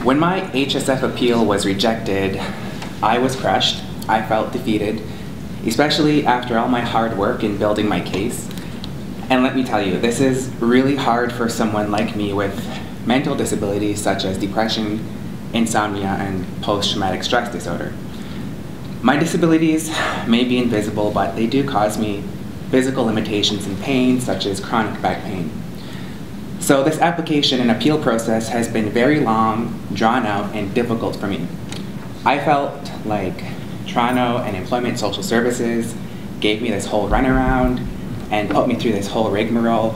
When my HSF appeal was rejected, I was crushed. I felt defeated, especially after all my hard work in building my case. And let me tell you, this is really hard for someone like me with mental disabilities such as depression, insomnia, and post-traumatic stress disorder. My disabilities may be invisible, but they do cause me physical limitations and pain, such as chronic back pain. So this application and appeal process has been very long, drawn out, and difficult for me. I felt like Toronto and Employment Social Services gave me this whole runaround and put me through this whole rigmarole.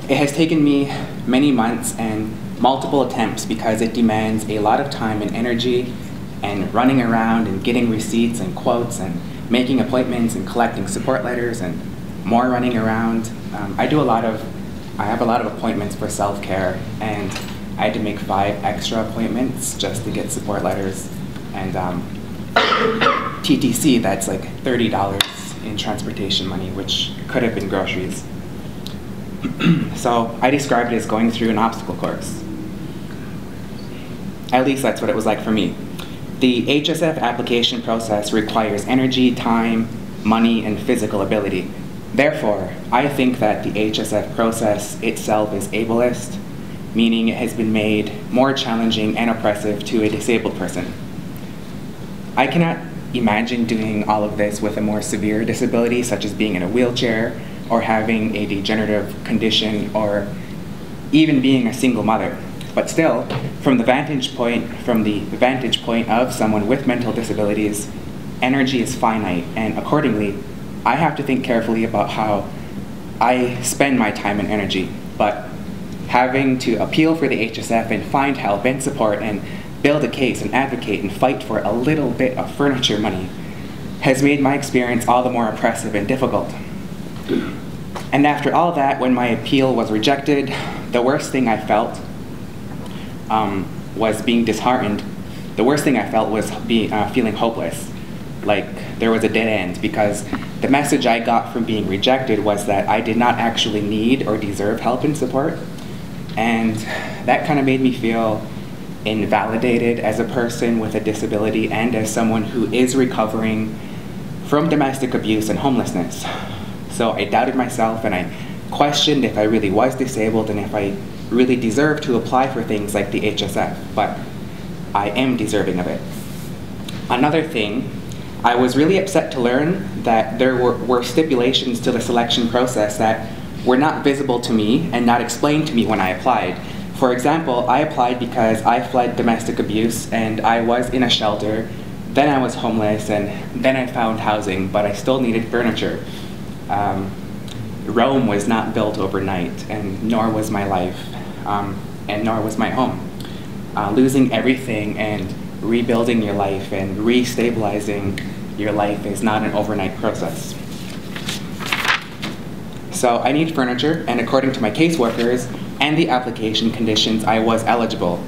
It has taken me many months and multiple attempts because it demands a lot of time and energy and running around and getting receipts and quotes and making appointments and collecting support letters and more running around. I have a lot of appointments for self-care, and I had to make 5 extra appointments just to get support letters. And TTC, that's like $30 in transportation money, which could have been groceries. So I described it as going through an obstacle course. At least that's what it was like for me. The HSF application process requires energy, time, money, and physical ability. Therefore, I think that the HSF process itself is ableist, meaning it has been made more challenging and oppressive to a disabled person. I cannot imagine doing all of this with a more severe disability, such as being in a wheelchair, or having a degenerative condition, or even being a single mother. But still, from the vantage point of someone with mental disabilities, energy is finite, and accordingly, I have to think carefully about how I spend my time and energy. But having to appeal for the HSF and find help and support and build a case and advocate and fight for a little bit of furniture money has made my experience all the more oppressive and difficult. And after all that, when my appeal was rejected, the worst thing I felt was being disheartened. The worst thing I felt was feeling hopeless, like there was a dead end, because the message I got from being rejected was that I did not actually need or deserve help and support. And that kind of made me feel invalidated as a person with a disability and as someone who is recovering from domestic abuse and homelessness. So I doubted myself, and I questioned if I really was disabled and if I really deserved to apply for things like the HSF, but I am deserving of it. Another thing, I was really upset to learn that there were stipulations to the selection process that were not visible to me and not explained to me when I applied. For example, I applied because I fled domestic abuse and I was in a shelter, then I was homeless, and then I found housing, but I still needed furniture. Rome was not built overnight, and nor was my life, and nor was my home. Losing everything and rebuilding your life and restabilizing your life is not an overnight process. So I need furniture, and according to my caseworkers and the application conditions, I was eligible.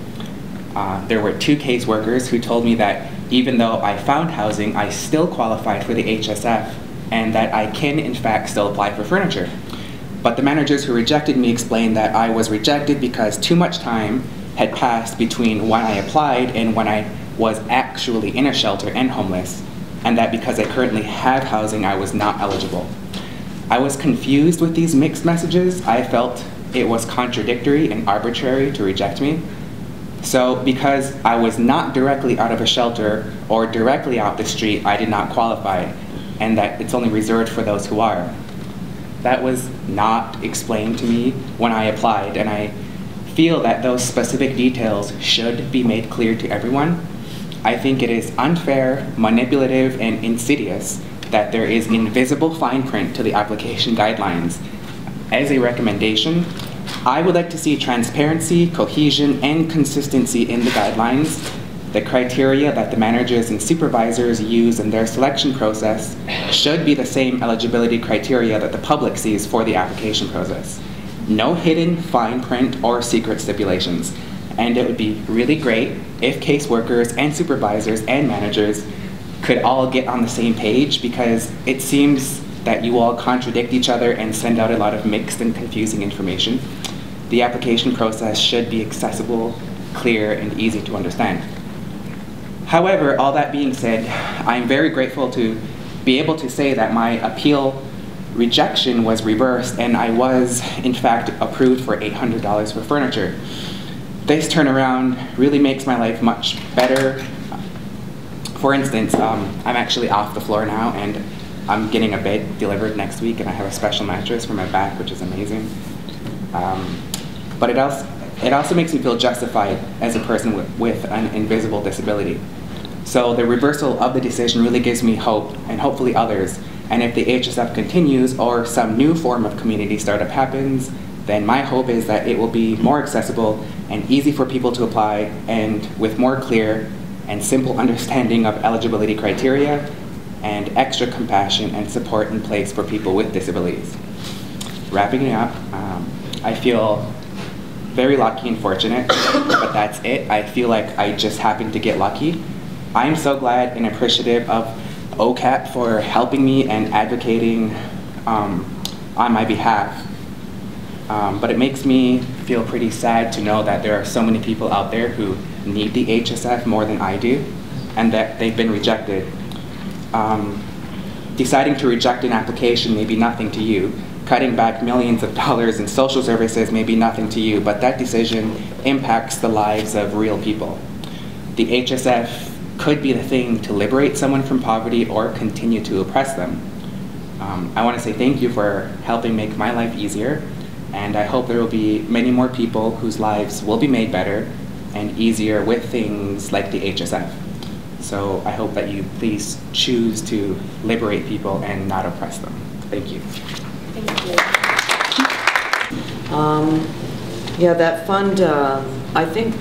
There were 2 caseworkers who told me that even though I found housing, I still qualified for the HSF, and that I can in fact still apply for furniture. But the managers who rejected me explained that I was rejected because too much time had passed between when I applied and when I was actually in a shelter and homeless, and that because I currently have housing, I was not eligible. I was confused with these mixed messages. I felt it was contradictory and arbitrary to reject me. So because I was not directly out of a shelter or directly off the street, I did not qualify, and that it's only reserved for those who are. That was not explained to me when I applied, and I feel that those specific details should be made clear to everyone. I think it is unfair, manipulative, and insidious that there is invisible fine print to the application guidelines. As a recommendation, I would like to see transparency, cohesion, and consistency in the guidelines. The criteria that the managers and supervisors use in their selection process should be the same eligibility criteria that the public sees for the application process. No hidden fine print or secret stipulations. And it would be really great if caseworkers and supervisors and managers could all get on the same page, because it seems that you all contradict each other and send out a lot of mixed and confusing information. The application process should be accessible, clear and easy to understand. However, all that being said, I'm very grateful to be able to say that my appeal rejection was reversed and I was, in fact, approved for $800 for furniture. This turnaround really makes my life much better. For instance, I'm actually off the floor now and I'm getting a bed delivered next week and I have a special mattress for my back, which is amazing. But it also makes me feel justified as a person with an invisible disability. So the reversal of the decision really gives me hope, and hopefully others. And if the HSF continues or some new form of community startup happens, then my hope is that it will be more accessible and easy for people to apply, and with more clear and simple understanding of eligibility criteria and extra compassion and support in place for people with disabilities. Wrapping it up, I feel very lucky and fortunate, but that's it. I feel like I just happened to get lucky. I'm so glad and appreciative of OCAP for helping me and advocating on my behalf. But it makes me feel pretty sad to know that there are so many people out there who need the HSF more than I do, and that they've been rejected. Deciding to reject an application may be nothing to you. Cutting back millions of dollars in social services may be nothing to you, but that decision impacts the lives of real people. The HSF could be the thing to liberate someone from poverty or continue to oppress them. I want to say thank you for helping make my life easier, and I hope there will be many more people whose lives will be made better and easier with things like the HSF. So I hope that you please choose to liberate people and not oppress them. Thank you. Thank you. Yeah, that fund, I think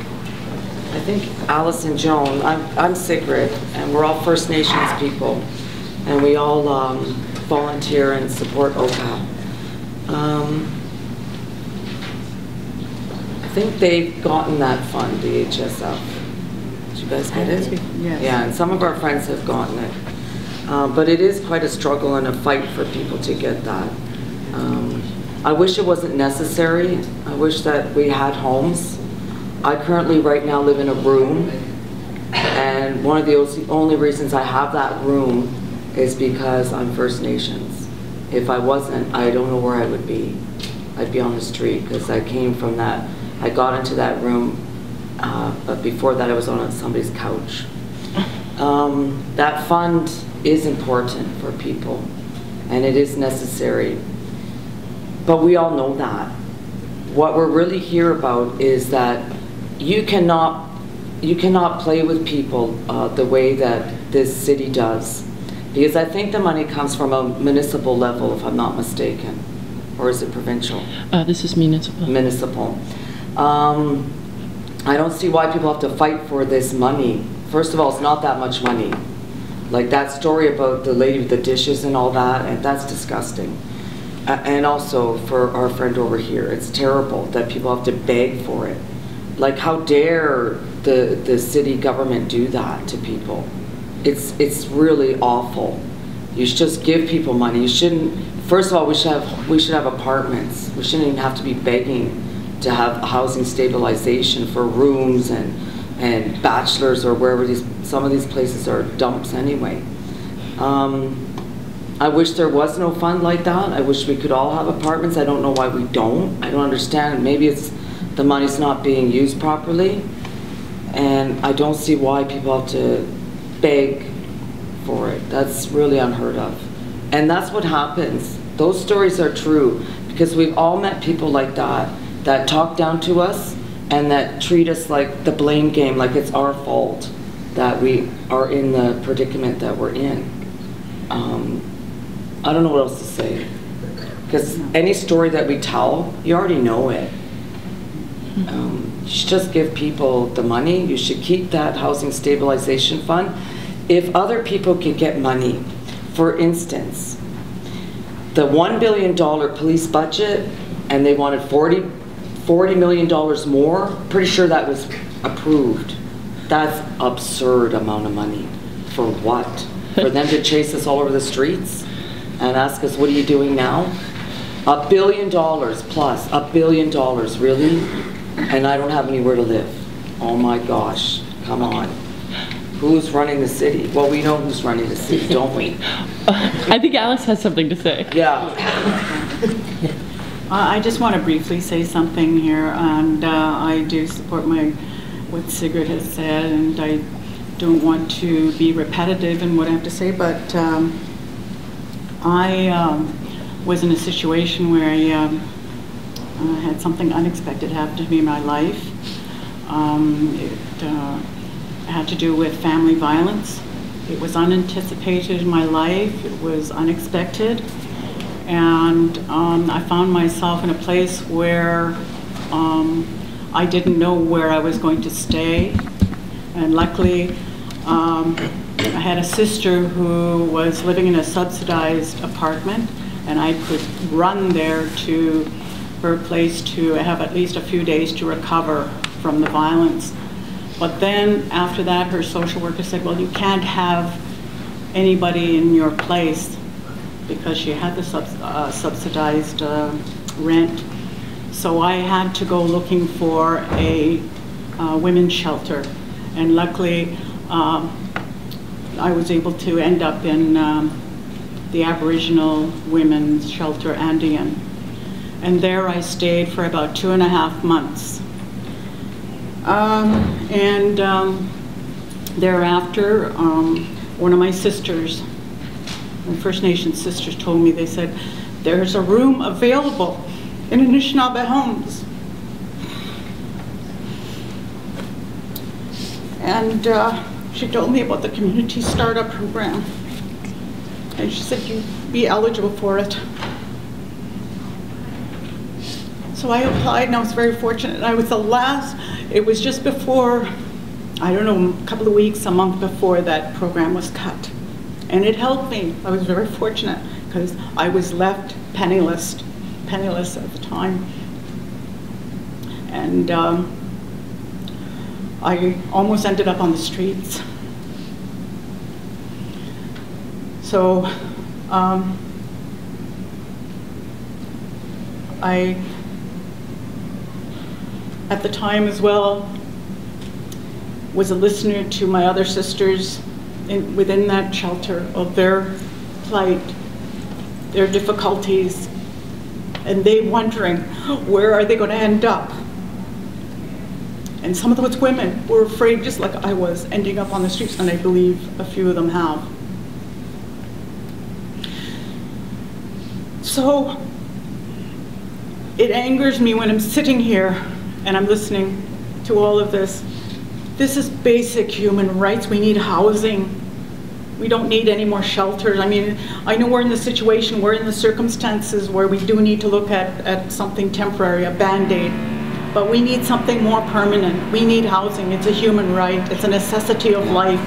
Alice and Joan, I'm Sigrid, and we're all First Nations people, and we all volunteer and support OCAP. I think they've gotten that fund, the HSF. Did you guys get it? Yes. Yeah, and some of our friends have gotten it. But it is quite a struggle and a fight for people to get that. I wish it wasn't necessary. I wish that we had homes. I currently right now live in a room, and one of the only reasons I have that room is because I'm First Nations. If I wasn't, I don't know where I would be. I'd be on the street, because I came from that. I got into that room, but before that I was on somebody's couch. That fund is important for people, and it is necessary. But we all know that. What we're really here about is that you cannot play with people the way that this city does, because I think the money comes from a municipal level, if I'm not mistaken, or is it provincial? This is municipal. Municipal. I don't see why people have to fight for this money. First of all, it's not that much money. Like that story about the lady with the dishes and all that, and that's disgusting. And also for our friend over here, it's terrible that people have to beg for it. Like, how dare the city government do that to people? It's really awful. You should just give people money. You shouldn't. First of all, we should have apartments. We shouldn't even have to be begging to have housing stabilization for rooms and bachelors, or wherever some of these places are dumps anyway. I wish there was no fund like that. I wish we could all have apartments. I don't know why we don't. I don't understand. Maybe it's the money's not being used properly, and I don't see why people have to beg for it. That's really unheard of. And that's what happens. Those stories are true, because we've all met people like that talk down to us and that treat us like the blame game, like it's our fault that we are in the predicament that we're in. I don't know what else to say, because any story that we tell, you already know it. You should just give people the money. You should keep that housing stabilization fund. If other people could get money, for instance, the $1 billion police budget, and they wanted $40 million more, pretty sure that was approved. That's absurd amount of money. For what? For them to chase us all over the streets and ask us, what are you doing now? $1 billion plus, $1 billion, really? And I don't have anywhere to live. Oh my gosh, come on. Who's running the city? Well, we know who's running the city, don't we? I think Alex has something to say. Yeah. I just want to briefly say something here, and I do support what Sigrid has said, and I don't want to be repetitive in what I have to say, but I was in a situation where I had something unexpected happen to me in my life. It had to do with family violence. It was unanticipated in my life. It was unexpected. And I found myself in a place where I didn't know where I was going to stay. And luckily, I had a sister who was living in a subsidized apartment, and I could run there to her place to have at least a few days to recover from the violence. But then after that, her social worker said, well, you can't have anybody in your place, because she had the subsidized rent. So I had to go looking for a women's shelter. And luckily, I was able to end up in the Aboriginal Women's Shelter, Andean. And there I stayed for about 2.5 months. Thereafter, one of my sisters, my First Nations sisters, told me, they said, there's a room available in Anishinaabe homes. And she told me about the community startup program. And she said, you'd be eligible for it. So I applied, and I was very fortunate. I was the last, it was just before, I don't know, a couple of weeks, a month before that program was cut. And it helped me. I was very fortunate, because I was left penniless at the time. And I almost ended up on the streets. So I, at the time as well, was a listener to my other sisters within that shelter, of their plight, their difficulties, and they wondering, where are they going to end up? And some of those women were afraid, just like I was, ending up on the streets, and I believe a few of them have. So it angers me when I'm sitting here and I'm listening to all of this. This is basic human rights. We need housing. We don't need any more shelters. I mean, I know we're in the situation, we're in the circumstances where we do need to look at something temporary, a Band-Aid, but we need something more permanent. We need housing. It's a human right. It's a necessity of life.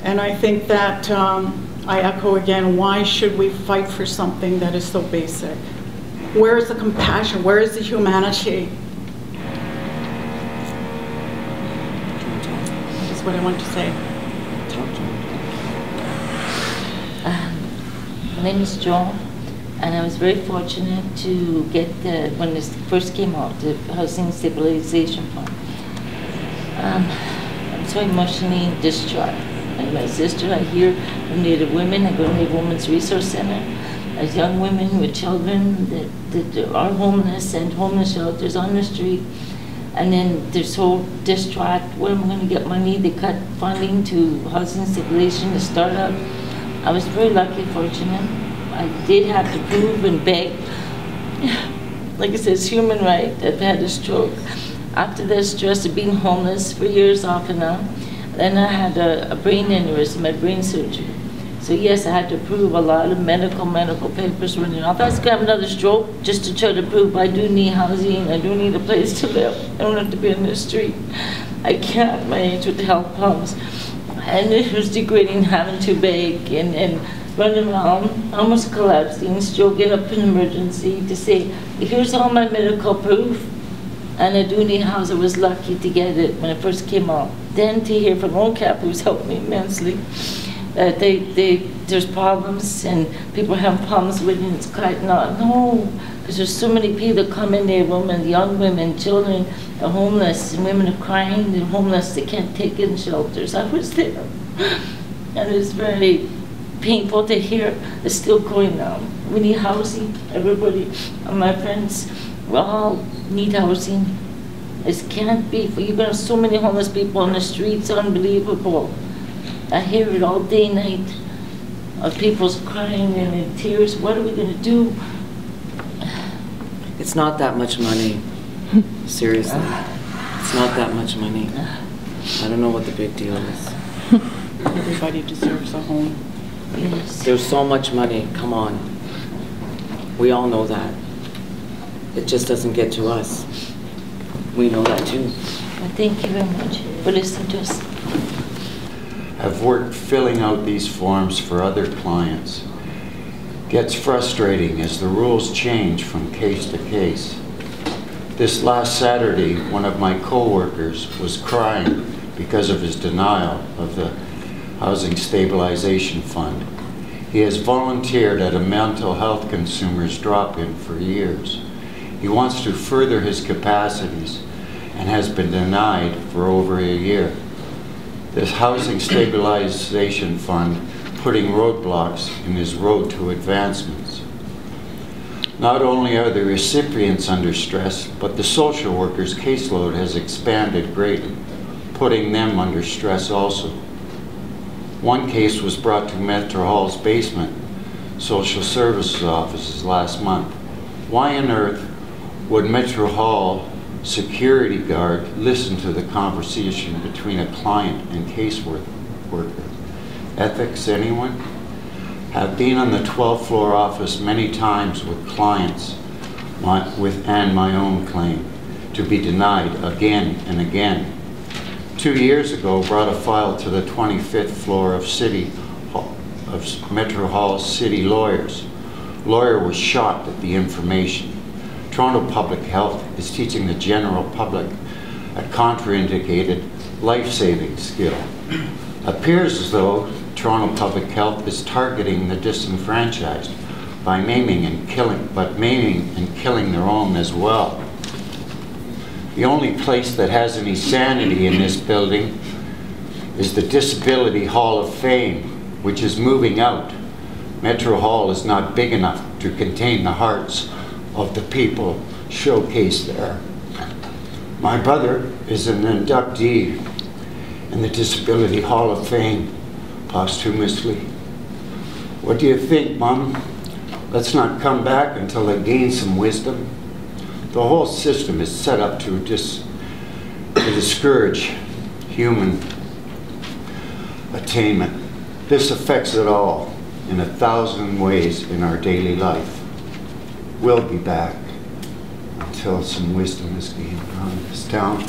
And I think that, I echo again, why should we fight for something that is so basic? Where is the compassion? Where is the humanity? That's what I want to say. My name is Joan, and I was very fortunate to get when this first came out, the Housing Stabilization Fund. I'm so emotionally distraught. And my sister, I hear from Native women, I go to Native Women's Resource Center, as young women with children that are homeless and homeless shelters on the street, and then they're so distraught, where am I going to get money? They cut funding to housing stabilization, to start up. I was very lucky, fortunate. I did have to prove and beg. Like I said, it's human right. I've had a stroke. After the stress of being homeless for years off and on, then I had a brain aneurysm, had brain surgery. So yes, I had to prove a lot of medical papers running off. I was going to have another stroke just to try to prove I do need housing, I do need a place to live. I don't have to be on the street. I can't at my age with the health problems. And it was degrading having to beg and running around, almost collapsing, still get up in emergency to say, here's all my medical proof. And I do need housing. I was lucky to get it when it first came out. Then to hear from OCAP, who's helped me immensely, that there's problems and people have problems with it. It's quite not, no, Because there's so many people that come in there, women, young women, children, are homeless, and women are crying, they're homeless, they can't take in shelters. I was there, and it's very painful to hear it's still going on. We need housing, everybody, and my friends, we all need housing. It can't be, you're gonna have so many homeless people on the streets, unbelievable. I hear it all day, night, of people's crying and in tears. What are we gonna do? It's not that much money. Seriously. It's not that much money. I don't know what the big deal is. Everybody deserves a home. Yes. There's so much money. Come on. We all know that. It just doesn't get to us. We know that too. Well, thank you very much for listening to us. I've worked filling out these forms for other clients. Gets frustrating as the rules change from case to case. This last Saturday, one of my co-workers was crying because of his denial of the Housing Stabilization Fund. He has volunteered at a mental health consumers drop-in for years. He wants to further his capacities and has been denied for over a year. This Housing Stabilization Fund putting roadblocks in his road to advancements. Not only are the recipients under stress, but the social workers' caseload has expanded greatly, putting them under stress also. One case was brought to Metro Hall's basement social services offices last month. Why on earth would Metro Hall security guard listen to the conversation between a client and caseworker? Ethics, anyone? Have been on the 12th floor office many times with clients and my own claim to be denied again and again. 2 years ago, brought a file to the 25th floor of Metro Hall city lawyers. Lawyer was shocked at the information. Toronto Public Health is teaching the general public a contraindicated life-saving skill. Appears as though Toronto Public Health is targeting the disenfranchised by maiming and killing their own as well. The only place that has any sanity in this building is the Disability Hall of Fame, which is moving out. Metro Hall is not big enough to contain the hearts of the people showcased there. My brother is an inductee in the Disability Hall of Fame, posthumously. What do you think, Mom? Let's not come back until they gain some wisdom. The whole system is set up to discourage human attainment. This affects it all in 1,000 ways in our daily life. We'll be back until some wisdom is gained around this town.